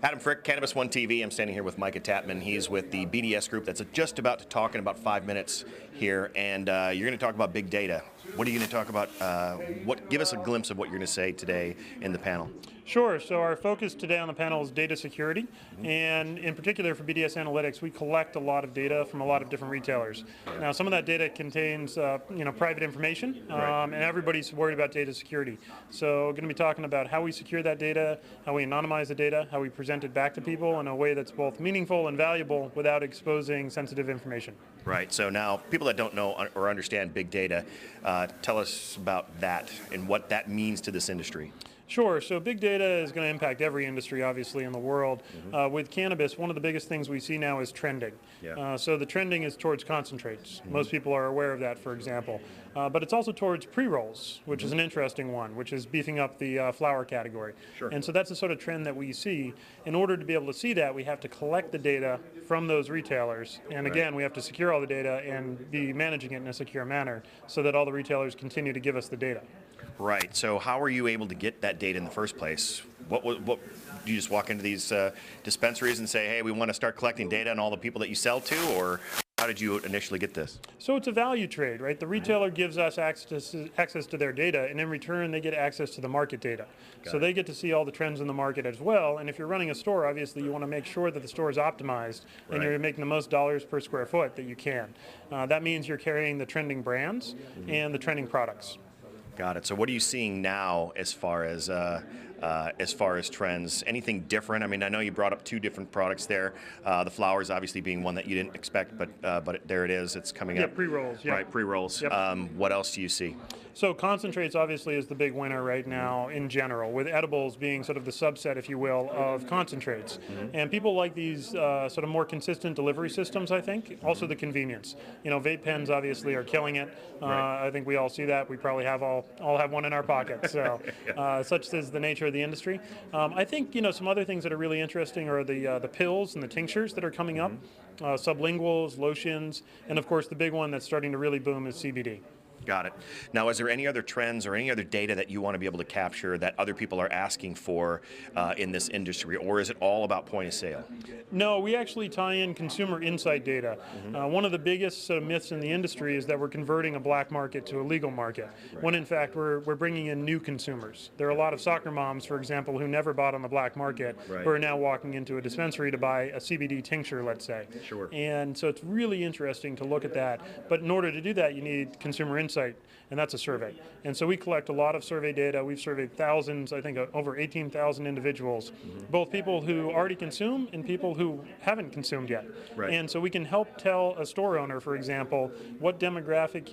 Adam Frick, Cannabis One TV. I'm standing here with Micah Tapman. He's with the BDS group that's just about to talk in about 5 minutes here, and you're going to talk about big data. What are you going to talk about? Give us a glimpse of what you're going to say today in the panel. Sure. So our focus today on the panel is data security, and in particular for BDS Analytics, we collect a lot of data from a lot of different retailers. Now, some of that data contains, private information, and everybody's worried about data security. So, we're going to be talking about how we secure that data, how we anonymize the data, how we present it back to people in a way that's both meaningful and valuable without exposing sensitive information. Right. So now, people that don't know or understand big data, tell us about that and what that means to this industry. Sure. So big data is going to impact every industry, obviously, in the world. With cannabis, one of the biggest things we see now is trending. So the trending is towards concentrates. Most people are aware of that, for example. But it's also towards pre-rolls, which is an interesting one, which is beefing up the flower category. And so that's the sort of trend that we see. In order to be able to see that, we have to collect the data from those retailers. And again, we have to secure all the data and be managing it in a secure manner so that all the retailers continue to give us the data. Right. So how are you able to get that data in the first place? What do you just walk into these dispensaries and say, hey, we want to start collecting data on all the people that you sell to, or how did you initially get this? So it's a value trade, right? The retailer gives us access to their data, and in return they get access to the market data. So they get to see all the trends in the market as well. And if you're running a store, obviously you want to make sure that the store is optimized and you're making the most dollars per square foot that you can. That means you're carrying the trending brands and the trending products. Got it. So what are you seeing now as far as trends? Anything different? I mean, I know you brought up two different products there. The flowers obviously being one that you didn't expect, but there it is. It's coming up. Pre-rolls. Right, pre-rolls. What else do you see? So concentrates obviously is the big winner right now in general, with edibles being sort of the subset, if you will, of concentrates. And people like these sort of more consistent delivery systems, I think. Also the convenience. You know, vape pens obviously are killing it. I think we all see that. We probably have all have one in our pocket. So such is the nature of the industry. I think, some other things that are really interesting are the pills and the tinctures that are coming up, sublinguals, lotions, and of course the big one that's starting to really boom is CBD. Got it. Now, is there any other trends or any other data that you want to be able to capture that other people are asking for in this industry, or is it all about point of sale? No, we actually tie in consumer insight data. One of the biggest myths in the industry is that we're converting a black market to a legal market, when in fact we're bringing in new consumers. There are a lot of soccer moms, for example, who never bought on the black market, who are now walking into a dispensary to buy a CBD tincture, let's say. And so it's really interesting to look at that. But in order to do that, you need consumer insight. And that's a survey. And so we collect a lot of survey data. We've surveyed thousands, I think over 18,000 individuals, both people who already consume and people who haven't consumed yet. And so we can help tell a store owner, for example, what demographic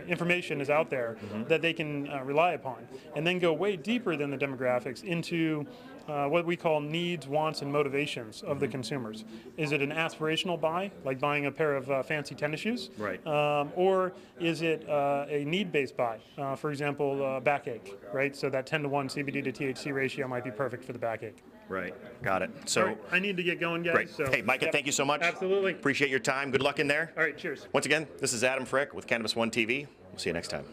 information is out there that they can rely upon, and then go way deeper than the demographics into what we call needs, wants, and motivations of the consumers. Is it an aspirational buy, like buying a pair of fancy tennis shoes? Or is it a need-based buy? For example, backache, right? So that 10-to-1 CBD to THC ratio might be perfect for the backache. Got it. So I need to get going, guys. Great. So, hey, Micah, thank you so much. Absolutely. Appreciate your time. Good luck in there. All right, cheers. Once again, this is Adam Frick with Cannabis One TV. We'll see you next time.